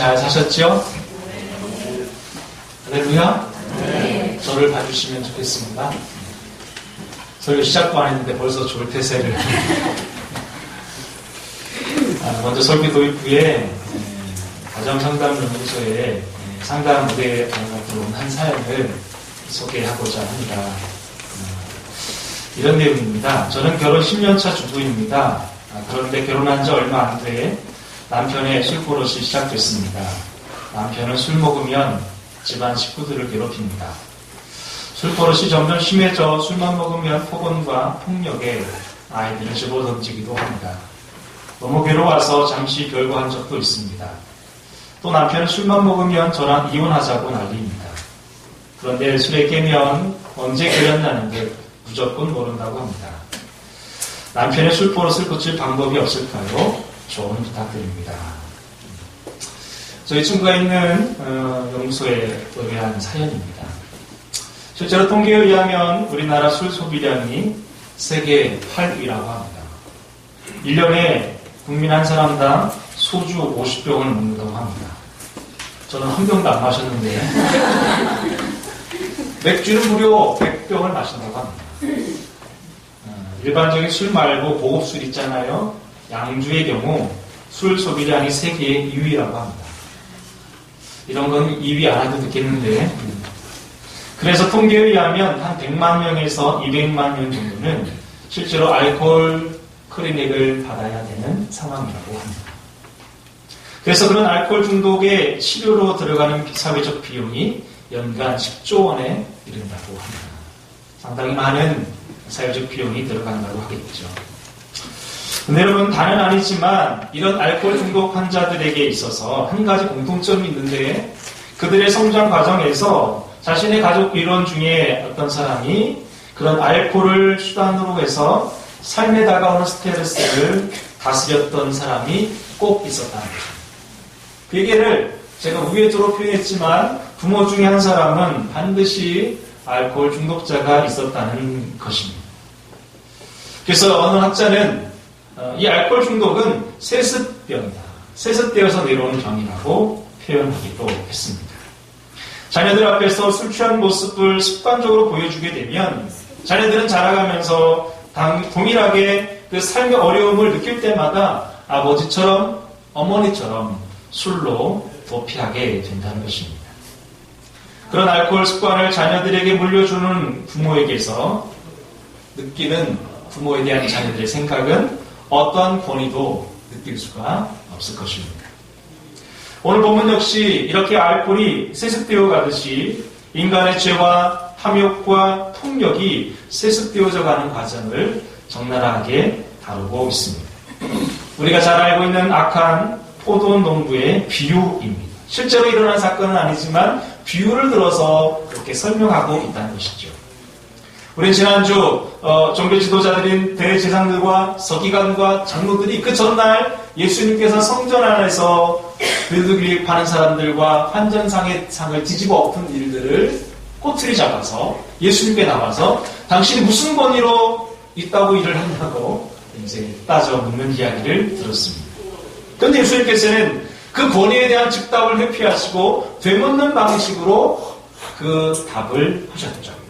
잘 사셨죠? 할렐루야? 네. 저를 봐주시면 좋겠습니다. 설교 시작도 안 했는데 벌써 졸태세를. 먼저 설교 도입 후에 가정상담연구소에 상담 무대에 들어온 한 사연을 소개하고자 합니다. 이런 내용입니다. 저는 결혼 10년차 주부입니다. 그런데 결혼한 지 얼마 안 돼 남편의 술버릇이 시작됐습니다. 남편은 술 먹으면 집안 식구들을 괴롭힙니다. 술버릇이 점점 심해져 술만 먹으면 폭언과 폭력에 아이들을 집어던지기도 합니다. 너무 괴로워서 잠시 별거한 적도 있습니다. 또 남편은 술만 먹으면 저랑 이혼하자고 난리입니다. 그런데 술에 깨면 언제 결연나는데 무조건 모른다고 합니다. 남편의 술버릇을 고칠 방법이 없을까요? 조언 부탁드립니다. 저희 친구가 있는 연구소에 의뢰한 사연입니다. 실제로 통계에 의하면 우리나라 술 소비량이 세계 8위라고 합니다. 1년에 국민 한 사람당 소주 50병을 먹는다고 합니다. 저는 한 병도 안 마셨는데 맥주는 무려 100병을 마신다고 합니다. 일반적인 술 말고 고급술 있잖아요. 양주의 경우 술 소비량이 세계 2위라고 합니다. 이런 건 2위 안 해도 되겠는데, 그래서 통계에 의하면 한 100만 명에서 200만 명 정도는 실제로 알코올 클리닉을 받아야 되는 상황이라고 합니다. 그래서 그런 알코올 중독의 치료로 들어가는 사회적 비용이 연간 10조 원에 이른다고 합니다. 상당히 많은 사회적 비용이 들어간다고 하겠죠. 근데 여러분, 다는 아니지만 이런 알코올 중독 환자들에게 있어서 한 가지 공통점이 있는데, 그들의 성장 과정에서 자신의 가족 일원 중에 어떤 사람이 그런 알코올을 수단으로 해서 삶에 다가오는 스트레스를 다스렸던 사람이 꼭 있었다는 거죠. 그 얘기를 제가 우회적으로 표현했지만 부모 중에 한 사람은 반드시 알코올 중독자가 있었다는 것입니다. 그래서 어느 학자는 이 알코올 중독은 세습병이다. 세습되어서 내려오는 병이라고 표현하기도 했습니다. 자녀들 앞에서 술 취한 모습을 습관적으로 보여주게 되면 자녀들은 자라가면서 동일하게 그 삶의 어려움을 느낄 때마다 아버지처럼 어머니처럼 술로 도피하게 된다는 것입니다. 그런 알코올 습관을 자녀들에게 물려주는 부모에게서 느끼는 부모에 대한 자녀들의 생각은 어떠한 권위도 느낄 수가 없을 것입니다. 오늘 본문 역시 이렇게 알코올이 세습되어 가듯이 인간의 죄와 탐욕과 폭력이 세습되어져 가는 과정을 적나라하게 다루고 있습니다. 우리가 잘 알고 있는 악한 포도 농부의 비유입니다. 실제로 일어난 사건은 아니지만 비유를 들어서 그렇게 설명하고 있다는 것이죠. 우리는 지난주 종교 지도자들인 대제사장들과 서기관과 장로들이 그 전날 예수님께서 성전 안에서 비둘기 파는 사람들과 환전상의 상을 뒤집어 엎은 일들을 꼬투리 잡아서 예수님께 나와서 당신이 무슨 권위로 있다고 일을 하냐고 이제 따져 묻는 이야기를 들었습니다. 그런데 예수님께서는 그 권위에 대한 즉답을 회피하시고 되묻는 방식으로 그 답을 하셨죠.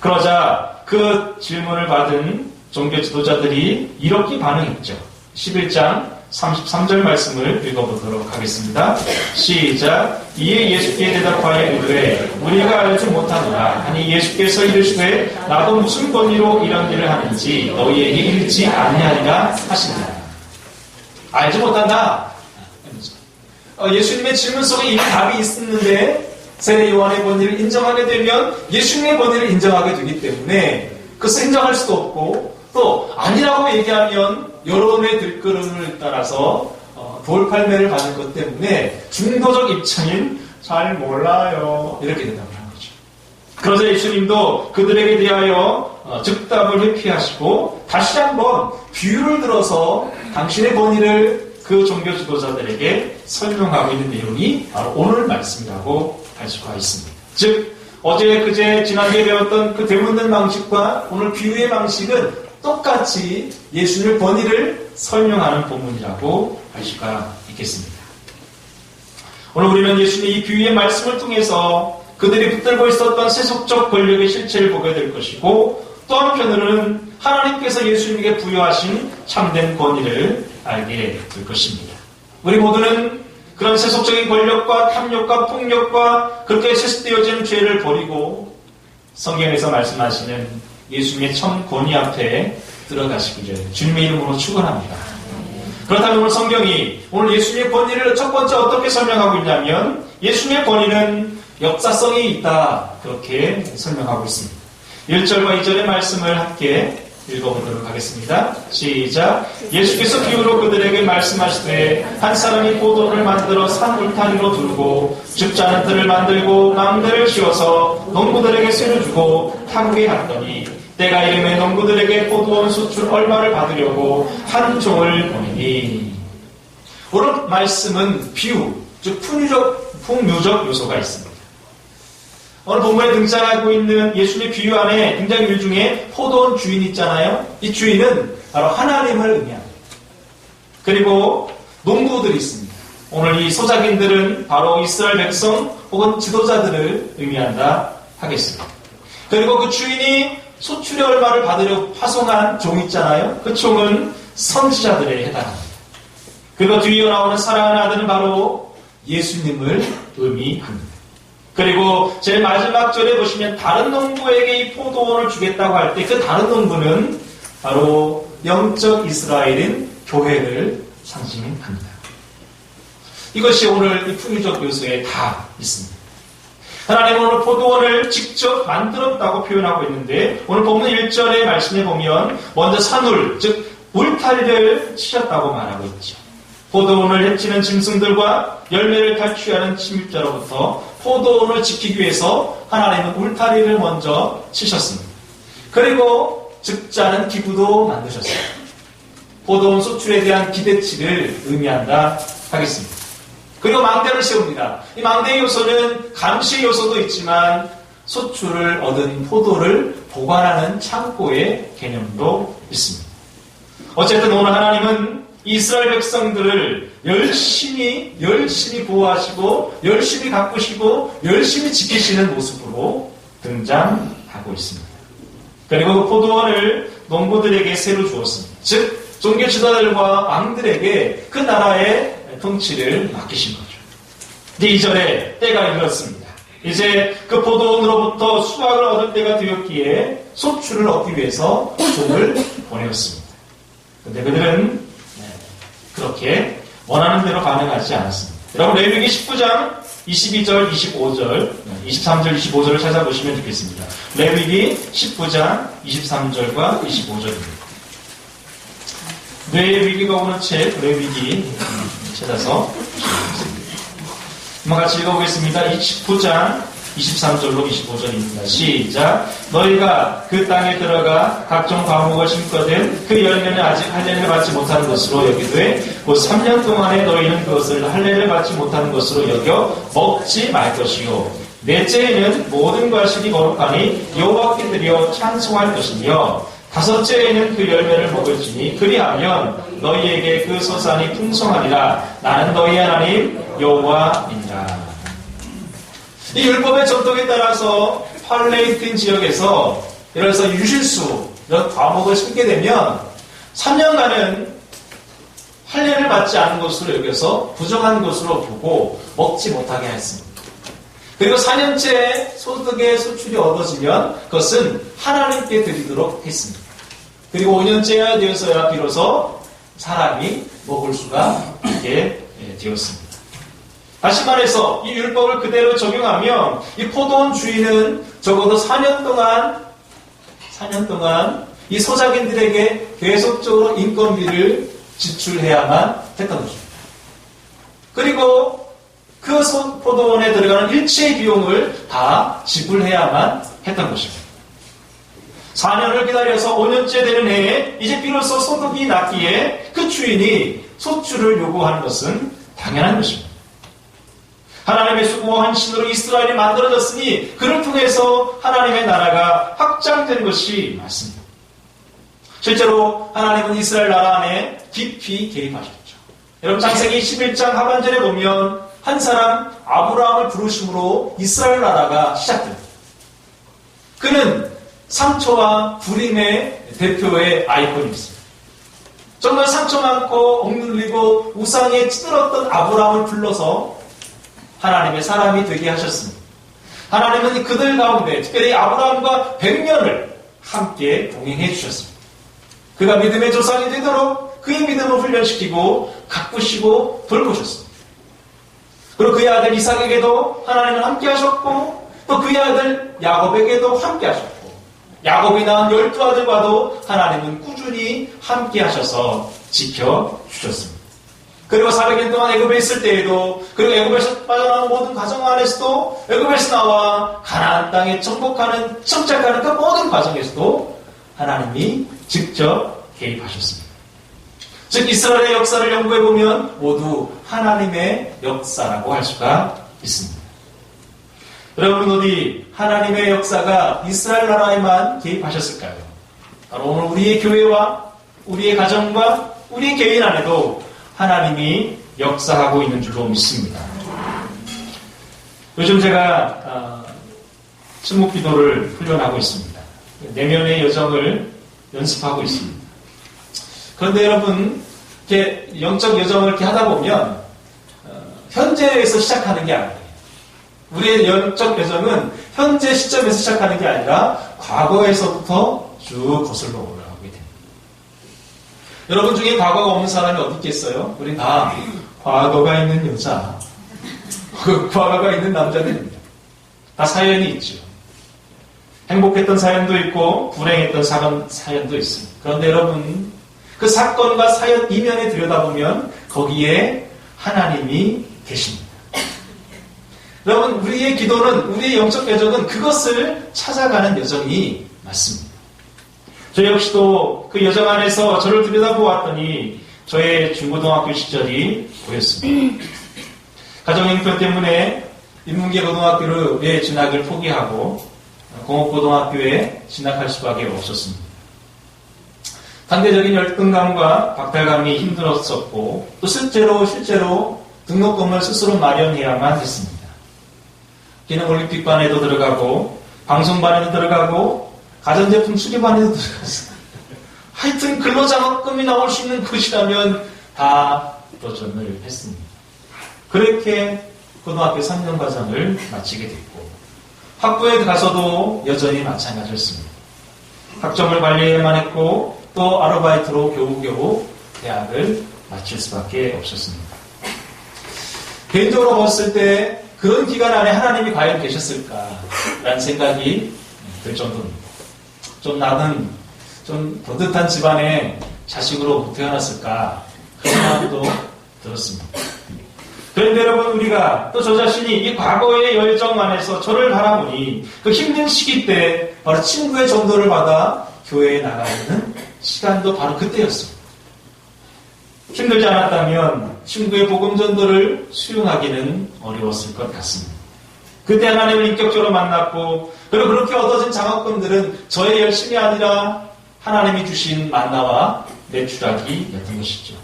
그러자 그 질문을 받은 종교 지도자들이 이렇게 반응했죠. 11장 33절 말씀을 읽어보도록 하겠습니다. 시작. 이에 예수께 대답하여 이르되 우리가 알지 못하노라 하니 예수께서 이르시되 나도 무슨 권위로 이런 일을 하는지 너희에게 읽지 아니하리라 하시니라. 알지 못한다. 예수님의 질문 속에 이미 답이 있었는데 세례 요한의 권위를 인정하게 되면 예수님의 권위를 인정하게 되기 때문에 그것을 인정할 수도 없고 또 아니라고 얘기하면 여론의 들끓음을 따라서 돌팔매를 받을 것 때문에 중도적 입장인 잘 몰라요 이렇게 대답을 한 거죠. 그러자 예수님도 그들에게 대하여 즉답을 회피하시고 다시 한번 비유를 들어서 당신의 권위를 그 종교 지도자들에게 설명하고 있는 내용이 바로 오늘 말씀이라고 할 수가 있습니다. 즉 어제 그제 지난주에 배웠던 그 되묻는 방식과 오늘 비유의 방식은 똑같이 예수님의 권위를 설명하는 본문이라고 할 수가 있겠습니다. 오늘 우리는 예수님의 이 비유의 말씀을 통해서 그들이 붙들고 있었던 세속적 권력의 실체를 보게 될 것이고, 또 한편으로는 하나님께서 예수님에게 부여하신 참된 권위를 알게 될 것입니다. 우리 모두는 그런 세속적인 권력과 탐욕과 폭력과 그렇게 세습되어진 죄를 버리고 성경에서 말씀하시는 예수님의 참 권위 앞에 들어가시기를 주님의 이름으로 축원합니다. 그렇다면 오늘 성경이 오늘 예수님의 권위를 첫 번째 어떻게 설명하고 있냐면, 예수님의 권위는 역사성이 있다, 그렇게 설명하고 있습니다. 1절과 2절의 말씀을 함께 읽어보도록 하겠습니다. 시작. 예수께서 비유로 그들에게 말씀하시되, 한 사람이 포도를 만들어 산 울타리로 두르고 줍지 않은 뜰을 만들고 망대를 씌워서 농부들에게 쇠를 주고 타국에 갔더니, 때가 이르매 농부들에게 포도원 수출 얼마를 받으려고 한 종을 보내니. 오늘 말씀은 비유, 즉 풍류적 요소가 있습니다. 오늘 본문에 등장하고 있는 예수님의 비유 안에 등장인물 중에 포도원 주인 있잖아요. 이 주인은 바로 하나님을 의미합니다. 그리고 농부들이 있습니다. 오늘 이 소작인들은 바로 이스라엘 백성 혹은 지도자들을 의미한다 하겠습니다. 그리고 그 주인이 소출의 얼마를 받으려 파송한 종 있잖아요. 그 종은 선지자들에 해당합니다. 그리고 뒤에 나오는 사랑하는 아들은 바로 예수님을 의미합니다. 그리고 제일 마지막 절에 보시면 다른 농부에게 이 포도원을 주겠다고 할 때 그 다른 농부는 바로 영적 이스라엘인 교회를 상징합니다. 이것이 오늘 이 풍유적 요소에 다 있습니다. 하나님은 오늘 포도원을 직접 만들었다고 표현하고 있는데, 오늘 본문 1절의 말씀에 보면 먼저 산울, 즉 울타리를 치셨다고 말하고 있죠. 포도원을 해치는 짐승들과 열매를 탈취하는 침입자로부터 포도원을 지키기 위해서 하나님은 울타리를 먼저 치셨습니다. 그리고 적지 않은 기구도 만드셨습니다. 포도원 수출에 대한 기대치를 의미한다 하겠습니다. 그리고 망대를 세웁니다. 이 망대의 요소는 감시의 요소도 있지만 소출을 얻은 포도를 보관하는 창고의 개념도 있습니다. 어쨌든 오늘 하나님은 이스라엘 백성들을 열심히 보호하시고 열심히 가꾸시고 열심히 지키시는 모습으로 등장하고 있습니다. 그리고 그 포도원을 농부들에게 새로 주었습니다. 즉 종교 지도자들과 왕들에게 그 나라의 통치를 맡기신 거죠. 이제 2절에 때가 이르렀습니다. 이제 그 포도원으로부터 수확을 얻을 때가 되었기에 소출을 얻기 위해서 종을 보내었습니다. 그런데 그들은 그렇게 원하는 대로 반응하지 않았습니다. 여러분 레위기 19장 22절, 25절, 23절, 25절을 찾아보시면 좋겠습니다. 레위기 19장 23절과 25절입니다. 뇌의 위기가 오는 책 레위기 찾아서 한번 같이 읽어보겠습니다. 19장 23절로 25절입니다. 시작. 너희가 그 땅에 들어가 각종 과목을 심거든 그 열매는 아직 할례를 받지 못하는 것으로 여기되 곧 3년 동안에 너희는 그것을 할례를 받지 못하는 것으로 여겨 먹지 말 것이요 넷째에는 모든 과실이 거룩하니 여호와께 드려 찬송할 것이며 다섯째에는 그 열매를 먹을지니 그리하면 너희에게 그 소산이 풍성하리라. 나는 너희 하나님 여호와니라. 이 율법의 전통에 따라서 팔레스타인 지역에서 이래서 유실수 이런 과목을 심게 되면 3년간은 할례를 받지 않은 것으로 여겨서 부정한 것으로 보고 먹지 못하게 했습니다. 그리고 4년째 소득의 소출이 얻어지면 그것은 하나님께 드리도록 했습니다. 그리고 5년째야 되어서야 비로소 사람이 먹을 수가 있게 되었습니다. 다시 말해서 이 율법을 그대로 적용하면 이 포도원 주인은 적어도 4년 동안 이 소작인들에게 계속적으로 인건비를 지출해야만 했던 것입니다. 그리고 그 포도원에 들어가는 일체의 비용을 다 지불해야만 했던 것입니다. 4년을 기다려서 5년째 되는 해에 이제 비로소 소득이 났기에 그 주인이 소출을 요구하는 것은 당연한 것입니다. 하나님의 수고와 헌신으로 이스라엘이 만들어졌으니 그를 통해서 하나님의 나라가 확장된 것이 맞습니다. 실제로 하나님은 이스라엘 나라 안에 깊이 개입하셨죠. 여러분 창세기 11장 하반절에 보면 한 사람 아브라함을 부르심으로 이스라엘 나라가 시작됩니다. 그는 상처와 불임의 대표의 아이콘이었습니다. 정말 상처 많고 억눌리고 우상에 찌들었던 아브라함을 불러서 하나님의 사람이 되게 하셨습니다. 하나님은 그들 가운데 특별히 아브라함과 100년을 함께 동행해 주셨습니다. 그가 믿음의 조상이 되도록 그의 믿음을 훈련시키고 가꾸시고 돌보셨습니다. 그리고 그의 아들 이삭에게도 하나님은 함께 하셨고 또 그의 아들 야곱에게도 함께 하셨고 야곱이 낳은 12아들과도 하나님은 꾸준히 함께 하셔서 지켜주셨습니다. 그리고 400년 동안 애굽에 있을 때에도 그리고 애굽에서 빠져나온 모든 가정 안에서도 애굽에서 나와 가나안 땅에 정복하는 정착하는 그 모든 과정에서도 하나님이 직접 개입하셨습니다. 즉 이스라엘의 역사를 연구해보면 모두 하나님의 역사라고 할 수가 있습니다. 여러분 어디 하나님의 역사가 이스라엘 나라에만 개입하셨을까요? 바로 오늘 우리의 교회와 우리의 가정과 우리의 개인 안에도 하나님이 역사하고 있는 줄로 믿습니다. 요즘 제가 침묵기도를 훈련하고 있습니다. 내면의 여정을 연습하고 있습니다. 그런데 여러분 이렇게 영적 여정을 이렇게 하다 보면 현재에서 시작하는 게 아니에요. 우리의 영적 여정은 현재 시점에서 시작하는 게 아니라 과거에서부터 쭉 거슬러 올라가게 됩니다. 여러분 중에 과거가 없는 사람이 어디 있겠어요? 우리 다 과거가 있는 여자, 과거가 있는 남자들입니다. 다 사연이 있죠. 행복했던 사연도 있고 불행했던 사연도 있습니다. 그런데 여러분 그 사건과 사연 이면에 들여다보면 거기에 하나님이 계십니다. 여러분 우리의 기도는 우리의 영적 여정은 그것을 찾아가는 여정이 맞습니다. 저 역시도 그 여정 안에서 저를 들여다보았더니 저의 중고등학교 시절이 보였습니다. 가정 형편 때문에 인문계 고등학교의 진학을 포기하고 공업고등학교에 진학할 수밖에 없었습니다. 상대적인 열등감과 박탈감이 힘들었었고 또 실제로 등록금을 스스로 마련해야만 했습니다. 기능올림픽반에도 들어가고 방송반에도 들어가고 가전제품 수리반에도 들어갔어요. 하여튼 근로장학금이 나올 수 있는 곳이라면 다 도전을 했습니다. 그렇게 고등학교 3년 과정을 마치게 됐고 학부에 가서도 여전히 마찬가지였습니다. 학점을 관리해야만 했고 또 아르바이트로 겨우겨우 대학을 마칠 수밖에 없었습니다. 개인적으로 봤을 때 그런 기간 안에 하나님이 과연 계셨을까라는 생각이 들 정도입니다. 좀 나는 좀 버듯한 집안에 자식으로 태어났을까 그런 마음도 들었습니다. 그런데 여러분 우리가 또 저 자신이 이 과거의 열정 안에서 저를 바라보니 그 힘든 시기 때 바로 친구의 전도를 받아 교회에 나가는 시간도 바로 그때였습니다. 힘들지 않았다면 친구의 복음 전도를 수용하기는 어려웠을 것 같습니다. 그때 하나님을 인격적으로 만났고 그리고 그렇게 얻어진 장학금들은 저의 열심이 아니라 하나님이 주신 만나와 매출하기였던 것이죠.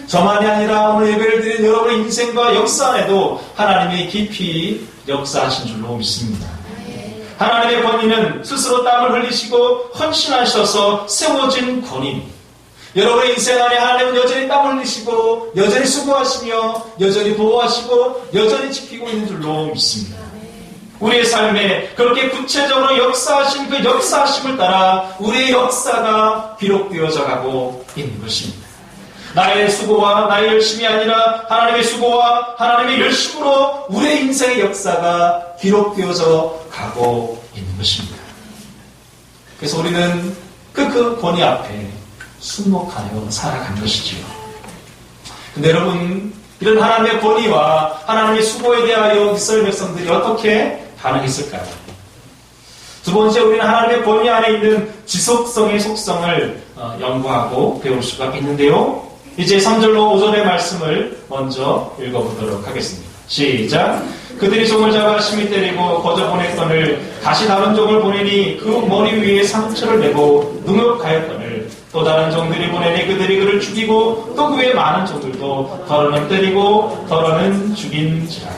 저만이 아니라 오늘 예배를 드린 여러분의 인생과 역사 안에도 하나님이 깊이 역사하신 줄로 믿습니다. 하나님의 권위는 스스로 땀을 흘리시고 헌신하셔서 세워진 권위입니다. 여러분의 인생 안에 하나님은 여전히 땀 흘리시고 여전히 수고하시며 여전히 보호하시고 여전히 지키고 있는 줄로 믿습니다. 우리의 삶에 그렇게 구체적으로 역사하신 그 역사하심을 따라 우리의 역사가 기록되어져 가고 있는 것입니다. 나의 수고와 나의 열심이 아니라 하나님의 수고와 하나님의 열심으로 우리의 인생의 역사가 기록되어져 가고 있는 것입니다. 그래서 우리는 그 권위 앞에 순목하여 살아간 것이지요. 근데 여러분 이런 하나님의 권위와 하나님의 수고에 대하여 이스라엘 백성들이 어떻게 반응했을까요? 두 번째 우리는 하나님의 권위 안에 있는 지속성의 속성을 연구하고 배울 수가 있는데요. 이제 3절로 5절의 말씀을 먼저 읽어보도록 하겠습니다. 시작. 그들이 종을 잡아 심히 때리고 거저 보냈거늘 다시 다른 종을 보내니 그 머리 위에 상처를 내고 능욕하였거늘 또 다른 종들이 보내니 그들이 그를 죽이고 또 그 외에 많은 종들도 더러는 때리고 더러는 죽인지라.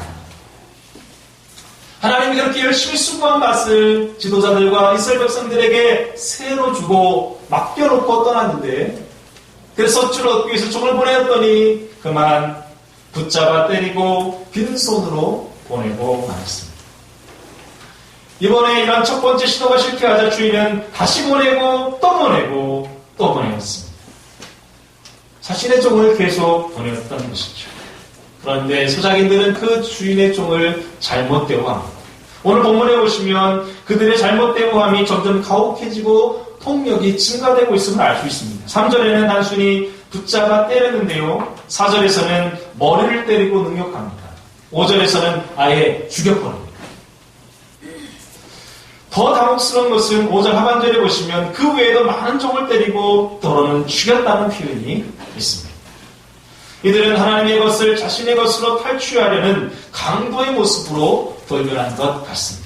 하나님이 그렇게 열심히 수고한 밭을 지도자들과 이스라엘 백성들에게 새로 주고 맡겨놓고 떠났는데, 그래서 서출을 얻기 위해서 종을 보내었더니 그만 붙잡아 때리고 빈손으로 보내고 말았습니다. 이번에 이런 첫 번째 시도가 실패하자 주인은 다시 보내고 또 보내고 또 보내었습니다. 자신의 종을 계속 보내었던 것이죠. 그런데 소작인들은 그 주인의 종을 잘못 대우합니다. 오늘 본문에 보시면 그들의 잘못 대우함이 점점 가혹해지고 폭력이 증가되고 있음을 알 수 있습니다. 3절에는 단순히 붙잡아 때렸는데요, 4절에서는 머리를 때리고 능욕합니다. 5절에서는 아예 죽여버립니다. 더 당혹스러운 것은 5절 하반절에 보시면 그 외에도 많은 종을 때리고 더러는 죽였다는 표현이 있습니다. 이들은 하나님의 것을 자신의 것으로 탈취하려는 강도의 모습으로 돌변한 것 같습니다.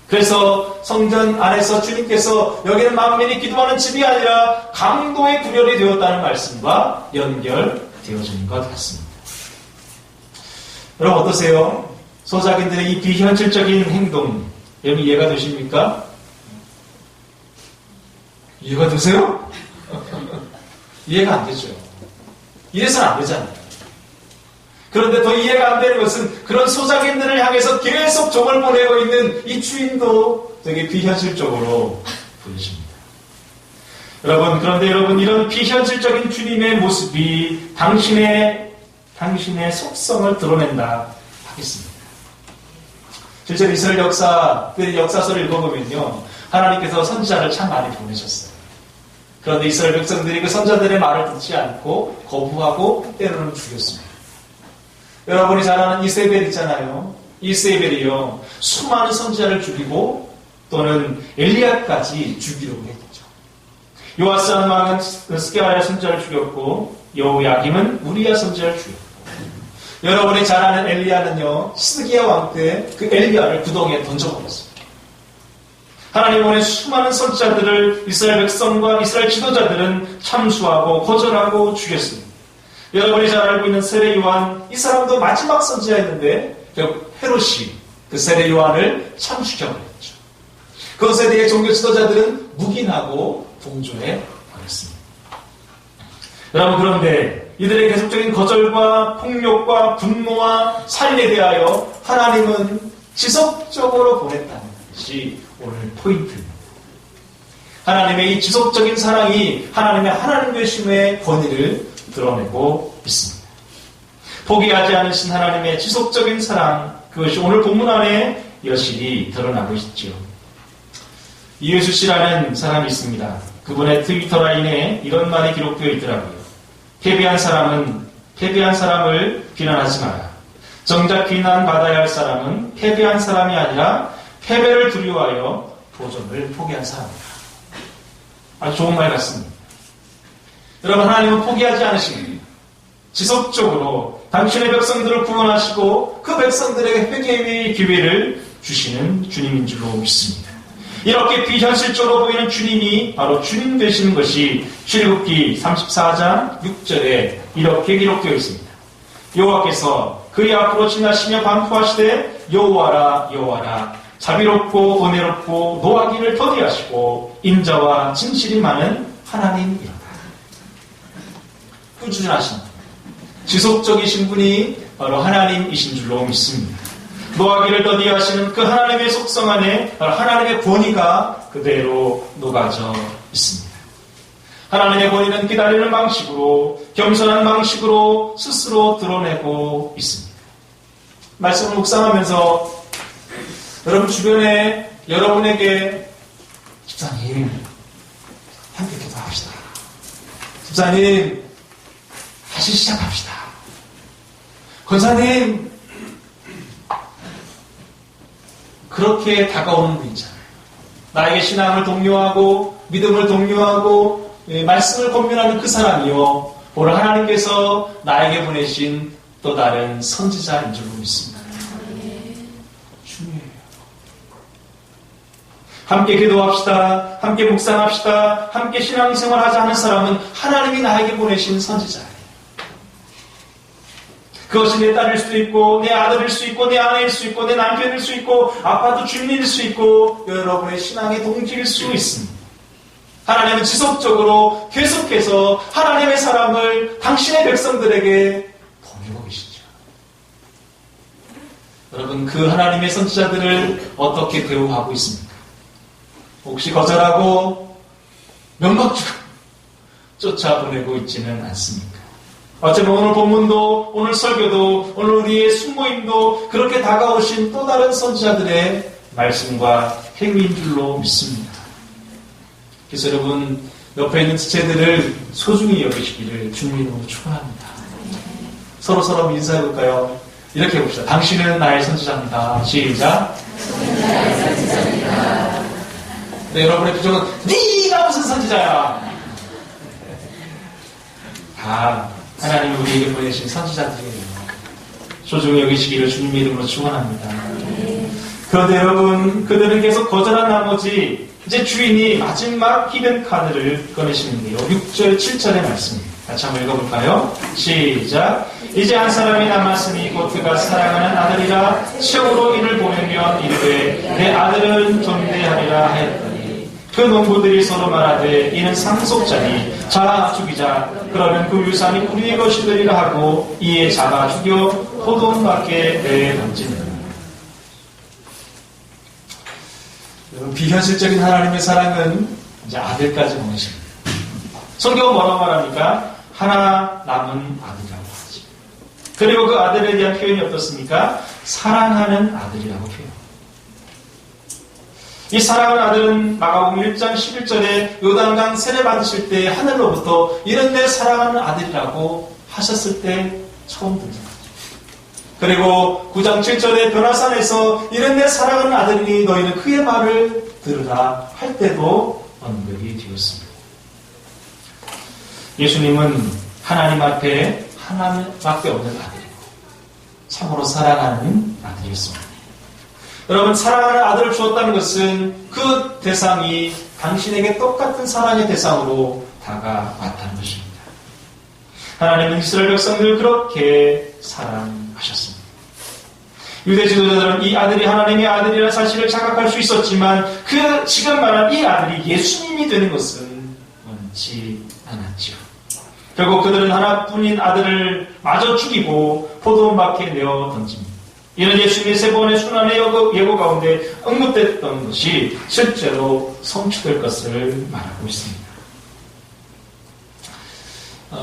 그래서 성전 안에서 주님께서 여기는 만민이 기도하는 집이 아니라 강도의 구렬이 되었다는 말씀과 연결되어지는 것 같습니다. 여러분 어떠세요? 소작인들의 이 비현실적인 행동, 여러분 이해가 되십니까? 이해가 되세요? 이해가 안 되죠. 이래서는 안 되잖아요. 그런데 더 이해가 안 되는 것은 그런 소작인들을 향해서 계속 종을 보내고 있는 이 주인도 되게 비현실적으로 보이십니다. 그런데 여러분 이런 비현실적인 주님의 모습이 당신의 속성을 드러낸다 하겠습니다. 실제로 이스라엘 역사서를 읽어보면요, 하나님께서 선지자를 참 많이 보내셨어요. 그런데 이스라엘 백성들이 그 선지자들의 말을 듣지 않고 거부하고 때로는 죽였습니다. 여러분이 잘 아는 이세벨 있잖아요. 이세벨이요, 수많은 선지자를 죽이고 또는 엘리야까지 죽이려고 했죠. 요아스라는 왕은 스게라야 선지자를 죽였고 여호야김은 우리야 선지자를 죽였고, 여러분이 잘 아는 엘리야는요, 시드기야 왕 때 그 엘리야를 구덩이에 던져버렸습니다. 하나님 보낸 수많은 선지자들을 이스라엘 백성과 이스라엘 지도자들은 참수하고 거절하고 죽였습니다. 여러분이 잘 알고 있는 세례 요한, 이 사람도 마지막 선지자였는데 결국 헤롯이 그 세례 요한을 참죽여버렸죠. 그것에 대해 종교 지도자들은 묵인하고 동조해 버렸습니다. 여러분, 그런데 이들의 계속적인 거절과 폭력과 분노와 살인에 대하여 하나님은 지속적으로 보냈다는 것이 오늘 포인트입니다. 하나님의 이 지속적인 사랑이 하나님의 하나님 되심의 권위를 드러내고 있습니다. 포기하지 않으신 하나님의 지속적인 사랑, 그것이 오늘 본문 안에 여실히 드러나고 있죠. 이회수 씨라는 사람이 있습니다. 그분의 트위터 라인에 이런 말이 기록되어 있더라고요. 패배한 사람을 비난하지 마라. 정작 비난받아야 할 사람은 패배한 사람이 아니라 패배를 두려워하여 도전을 포기한 사람이다. 아주 좋은 말 같습니다. 여러분, 하나님은 포기하지 않으십니다. 지속적으로 당신의 백성들을 구원하시고 그 백성들에게 회개의 기회를 주시는 주님인 줄로 믿습니다. 이렇게 비현실적으로 보이는 주님이 바로 주님 되시는 것이 출애굽기 34장 6절에 이렇게 기록되어 있습니다. 여호와께서 그의 앞으로 지나시며 반포하시되 여호와라 여호와라, 자비롭고 은혜롭고 노하기를 더디하시고 인자와 진실이 많은 하나님이로다. 꾸준하신, 지속적이신 분이 바로 하나님이신 줄로 믿습니다. 노하기를 더디하시는 그 하나님의 속성 안에 바로 하나님의 권위가 그대로 녹아져 있습니다. 하나님의 권위는 기다리는 방식으로, 겸손한 방식으로 스스로 드러내고 있습니다. 말씀을 묵상하면서 여러분 주변에 여러분에게 집사님 함께 기도합시다, 집사님 다시 시작합시다, 권사님, 그렇게 다가오는 분 있잖아요. 나에게 신앙을 독려하고 믿음을 독려하고 말씀을 권면하는 그 사람이요, 오늘 하나님께서 나에게 보내신 또 다른 선지자인 줄로 믿습니다. 중요해요. 함께 기도합시다. 함께 묵상합시다. 함께 신앙생활하자 하는 사람은 하나님이 나에게 보내신 선지자예요. 그것이 내 딸일 수도 있고 내 아들일 수 있고 내 아내일 수 있고 내 남편일 수 있고 아파트 주민일 수 있고 여러분의 신앙의 동지일 수 있습니다. 하나님은 지속적으로 계속해서 하나님의 사람을 당신의 백성들에게 보내고 계시죠. 여러분 그 하나님의 선지자들을 어떻게 대우하고 있습니까? 혹시 거절하고 면박 주고 쫓아보내고 있지는 않습니까? 어쩌면 오늘 본문도 오늘 설교도 오늘 우리의 순모임도 그렇게 다가오신 또 다른 선지자들의 말씀과 행위인 줄로 믿습니다. 그래서 여러분 옆에 있는 지체들을 소중히 여기시기를 주님으로 축원합니다. 서로 인사해볼까요? 이렇게 해봅시다. 당신은 나의 선지자입니다. 시작. 당신은 나의 선지자입니다. 네, 여러분의 표정은 네가 무슨 선지자야? 다 하나님이 우리에게 보내신 선지자들이에요. 소중히 여기시기를 주님 이름으로 축원합니다. 그런데 여러분 그들은 계속 거절한 나머지 이제 주인이 마지막 히든 카드를 꺼내시는데요. 6절 7절의 말씀입니다. 같이 한번 읽어볼까요? 시작. 이제 한 사람이 남았으니 곧 그가 사랑하는 아들이라 최후로 이를 보내면 이르되 내 아들은 존대하리라 하였더니 그 농부들이 서로 말하되 이는 상속자니 자 죽이자. 그러면 그 유산이 우리의 것이 되리라 하고 이에 잡아 죽여 포도원 밖에 내던지는. 비현실적인 하나님의 사랑은 이제 아들까지 보내십니다. 성경은 뭐라고 말합니까? 하나 남은 아들이라고 하지. 그리고 그 아들에 대한 표현이 어떻습니까? 사랑하는 아들이라고 표현. 이 사랑하는 아들은 마가복음 1장 11절에 요단강 세례 받으실 때 하늘로부터 이런 내 사랑하는 아들이라고 하셨을 때 처음 등장합니다. 그리고 9장 7절에 변화산에서 이런 내 사랑하는 아들이니 너희는 그의 말을 들으라 할 때도 언급이 되었습니다. 예수님은 하나님 앞에 하나님밖에 없는 아들이고 참으로 사랑하는 아들이었습니다. 여러분 사랑하는 아들을 주었다는 것은 그 대상이 당신에게 똑같은 사랑의 대상으로 다가왔다는 것입니다. 하나님은 이스라엘 백성들을 그렇게 사랑하셨습니다. 유대 지도자들은 이 아들이 하나님의 아들이라는 사실을 자각할 수 있었지만 그 지금 말한 이 아들이 예수님이 되는 것은 원치 않았지요. 결국 그들은 하나뿐인 아들을 마저 죽이고 포도원 밖에 내어 던집니다. 이는 예수님의 세 번의 순환의 예고 가운데 언급됐던 것이 실제로 성취될 것을 말하고 있습니다.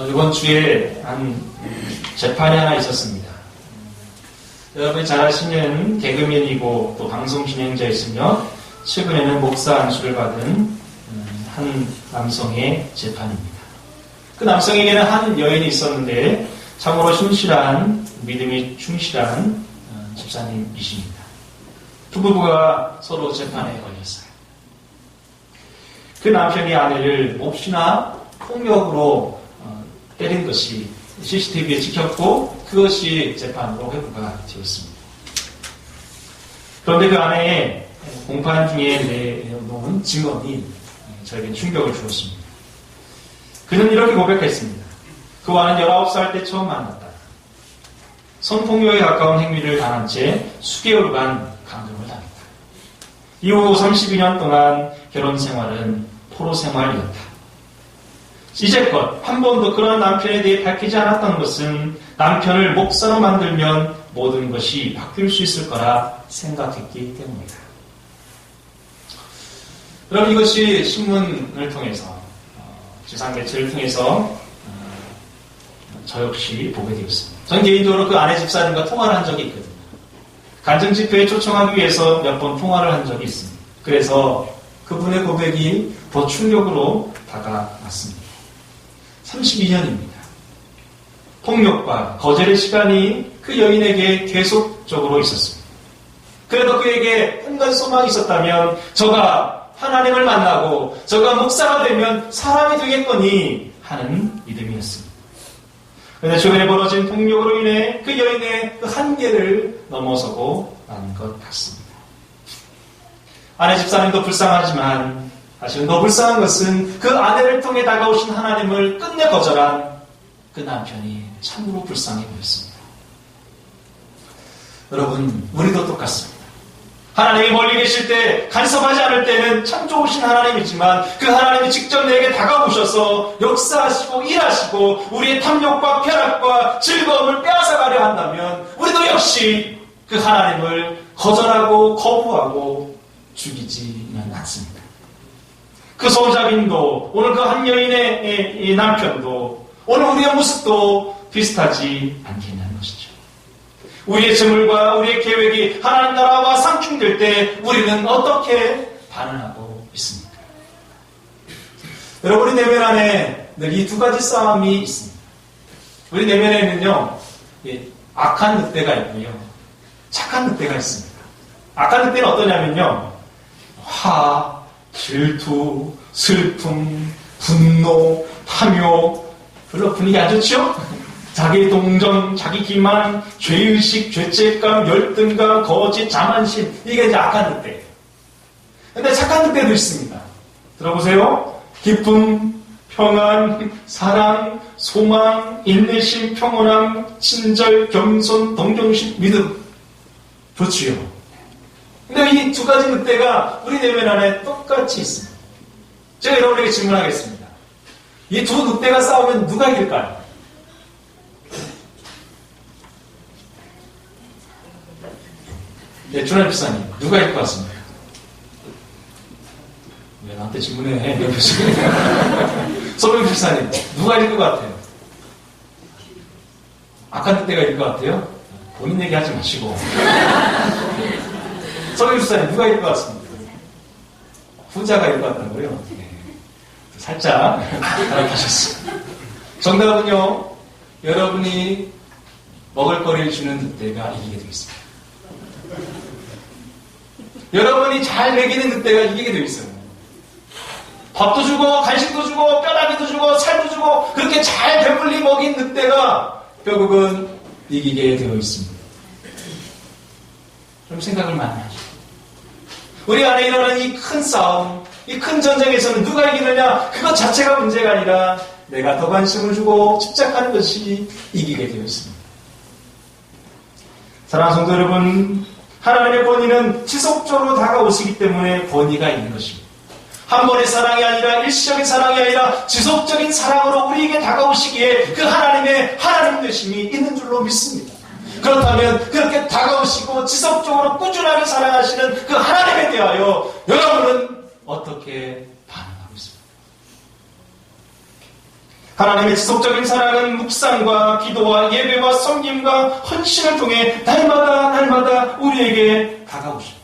이번 주에 한 재판이 하나 있었습니다. 여러분이 잘 아시는 개그맨이고 또 방송 진행자였으며 최근에는 목사 안수를 받은 한 남성의 재판입니다. 그 남성에게는 한 여인이 있었는데 참으로 신실한 믿음이 충실한 집사님이십니다. 두 부부가 서로 재판에 걸렸어요. 그 남편이 아내를 몹시나 폭력으로 때린 것이 CCTV에 찍혔고 그것이 재판으로 회부가 되었습니다. 그런데 그 아내의 공판 중에 내놓은 증언이 저에게 충격을 주었습니다. 그는 이렇게 고백했습니다. 그와는 19살 때 처음 만났다. 성폭력에 가까운 행위를 당한 채 수개월간 감금을 당했다. 이후 32년 동안 결혼 생활은 포로 생활이었다. 이제껏 한 번도 그런 남편에 대해 밝히지 않았던 것은 남편을 목사로 만들면 모든 것이 바뀔 수 있을 거라 생각했기 때문이다. 여러분 이것이 신문을 통해서 지상매체를 통해서 저 역시 보게 되었습니다. 전 개인적으로 그 아내 집사님과 통화를 한 적이 있거든요. 간증집회에 초청하기 위해서 몇 번 통화를 한 적이 있습니다. 그래서 그분의 고백이 더 충격으로 다가왔습니다. 32년입니다. 폭력과 거절의 시간이 그 여인에게 계속적으로 있었습니다. 그래도 그에게 온갖 소망이 있었다면 저가 하나님을 만나고 저가 목사가 되면 사람이 되겠거니 하는 믿음이었습니다. 그런데 최근에 벌어진 폭력으로 인해 그 여인의 그 한계를 넘어서고 만 것 같습니다. 아내 집사님도 불쌍하지만 사실은 더 불쌍한 것은 그 아내를 통해 다가오신 하나님을 끝내 거절한 그 남편이 참으로 불쌍해 보였습니다. 여러분, 우리도 똑같습니다. 하나님이 멀리 계실 때, 간섭하지 않을 때는 참 좋으신 하나님이지만 그 하나님이 직접 내게 다가오셔서 역사하시고 일하시고 우리의 탐욕과 쾌락과 즐거움을 빼앗아가려 한다면 우리도 역시 그 하나님을 거절하고 거부하고 죽이지는 않습니다. 그 소작인도 오늘 그 한 여인의 남편도 오늘 우리의 모습도 비슷하지 않겠냐는 것이죠. 우리의 재물과 우리의 계획이 하나님 나라와 상충될 때 우리는 어떻게 반응하고 있습니까? 여러분, 우리 내면 안에 늘 이 두 가지 싸움이 있습니다. 우리 내면에는요, 악한 늑대가 있고요, 착한 늑대가 있습니다. 악한 늑대는 어떠냐면요, 화, 질투, 슬픔, 분노, 탐욕, 별로 분위기 안 좋죠? 자기 동정, 자기 기만, 죄의식, 죄책감, 열등감, 거짓, 자만심, 이게 이제 악한 늑대예요. 근데 착한 늑대도 있습니다. 들어보세요. 기쁨, 평안, 사랑, 소망, 인내심, 평온함, 친절, 겸손, 동정심, 믿음. 좋지요. 근데 이 두 가지 늑대가 우리 내면 안에 똑같이 있습니다. 제가 여러분에게 질문하겠습니다. 이 두 늑대가 싸우면 누가 이길까요? 네, 준환 집사님, 누가 이길 것 같습니까? 왜 나한테 질문해? 소명 집사님, 누가 이길 것 같아요? 악한 늑대가 이길 것 같아요? 본인 얘기하지 마시고. 소명 집사님, 누가 이길 것 같습니까? 후자가 이길 것 같다고요? 네. 살짝 알아보셨습니다. 정답은요, 여러분이 먹을거리를 주는 늑대가 이기게 되겠습니다. 여러분이 잘 먹이는 늑대가 이기게 되어 있어요. 밥도 주고 간식도 주고 뼈다귀도 주고 살도 주고 그렇게 잘 배불리 먹인 늑대가 결국은 이기게 되어 있습니다. 좀 생각을 많이 하시죠. 우리 안에 일어나는 이 큰 싸움, 이 큰 전쟁에서는 누가 이기느냐, 그것 자체가 문제가 아니라 내가 더 관심을 주고 집착하는 것이 이기게 되어 있습니다. 사랑하는 성도 여러분, 하나님의 권위는 지속적으로 다가오시기 때문에 권위가 있는 것입니다. 한 번의 사랑이 아니라 일시적인 사랑이 아니라 지속적인 사랑으로 우리에게 다가오시기에 그 하나님의 하나님 되심이 있는 줄로 믿습니다. 그렇다면 그렇게 다가오시고 지속적으로 꾸준하게 사랑하시는 그 하나님에 대하여 여러분은 어떻게 반응하고 있습니까? 하나님의 지속적인 사랑은 묵상과 기도와 예배와 섬김과 헌신을 통해 날마다 우리에게 다가오십니다.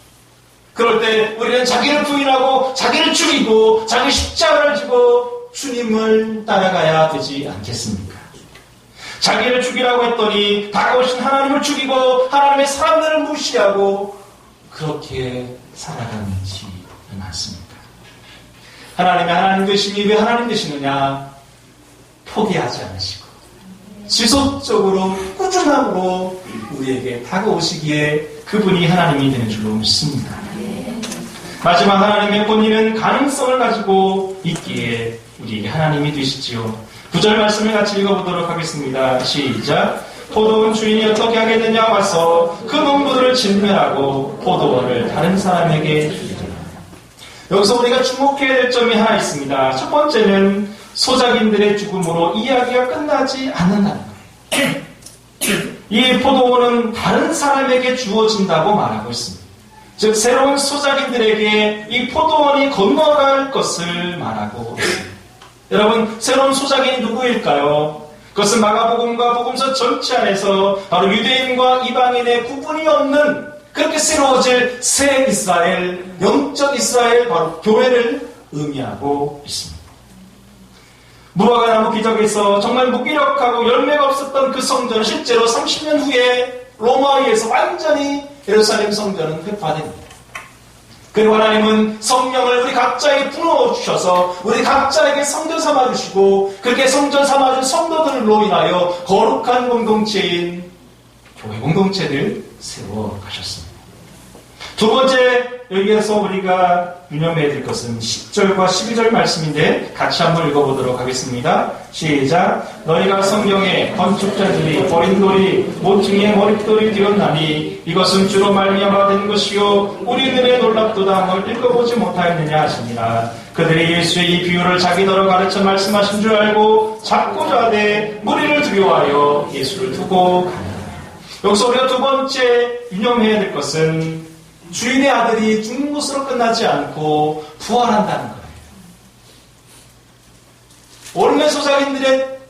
그럴 때 우리는 자기를 부인하고 자기를 죽이고 자기 십자가를 지고 주님을 따라가야 되지 않겠습니까? 자기를 죽이라고 했더니 다가오신 하나님을 죽이고 하나님의 사람들을 무시하고 그렇게 살아가는지 않습니까? 하나님의 하나님 되심이 왜 하나님 되시느냐? 포기하지 않으시고 지속적으로 꾸준함으로 우리에게 다가오시기에 그분이 하나님이 되는 줄로 믿습니다. 마지막 하나님의 권위는 가능성을 가지고 있기에 우리에게 하나님이 되시지요. 9절 말씀을 같이 읽어보도록 하겠습니다. 시작. 포도원 주인이 어떻게 하겠느냐 와서 그 농부들을 진멸하고 포도원을 다른 사람에게 주리라. 여기서 우리가 주목해야 될 점이 하나 있습니다. 첫 번째는 소작인들의 죽음으로 이야기가 끝나지 않는다는 거예요. 이 포도원은 다른 사람에게 주어진다고 말하고 있습니다. 즉 새로운 소작인들에게 이 포도원이 건너갈 것을 말하고 있습니다. 여러분, 새로운 소작인이 누구일까요? 그것은 마가복음과 복음서 전체 안에서 바로 유대인과 이방인의 구분이 없는 그렇게 새로워질 새 이스라엘, 영적 이스라엘, 바로 교회를 의미하고 있습니다. 무화과 나무 기적에서 정말 무기력하고 열매가 없었던 그 성전은 실제로 30년 후에 로마에 의해서 완전히 예루살렘 성전은 회파됩니다. 그리고 하나님은 성령을 우리 각자에게 부어주셔서 우리 각자에게 성전 삼아주시고 그렇게 성전 삼아준 성도들로 인하여 거룩한 공동체인 교회 공동체를 세워가셨습니다. 두 번째, 여기에서 우리가 유념해야 될 것은 10절과 12절 말씀인데 같이 한번 읽어보도록 하겠습니다. 시작. 너희가 성경에 건축자들이 버린 돌이 모퉁이의 머릿돌이 되었나니 이것은 주로 말미암아 된 것이요 우리 눈에 놀랍도다. 널 읽어보지 못하였느냐 하시니라. 그들이 예수의 이 비유를 자기더러 가르쳐 말씀하신 줄 알고 잡고자 하되 무리를 두려워하여 예수를 두고 가니라. 여기서 우리가 두 번째 유념해야 될 것은 주인의 아들이 죽는 것으로 끝나지 않고 부활한다는 거예요. 원래 소작인들의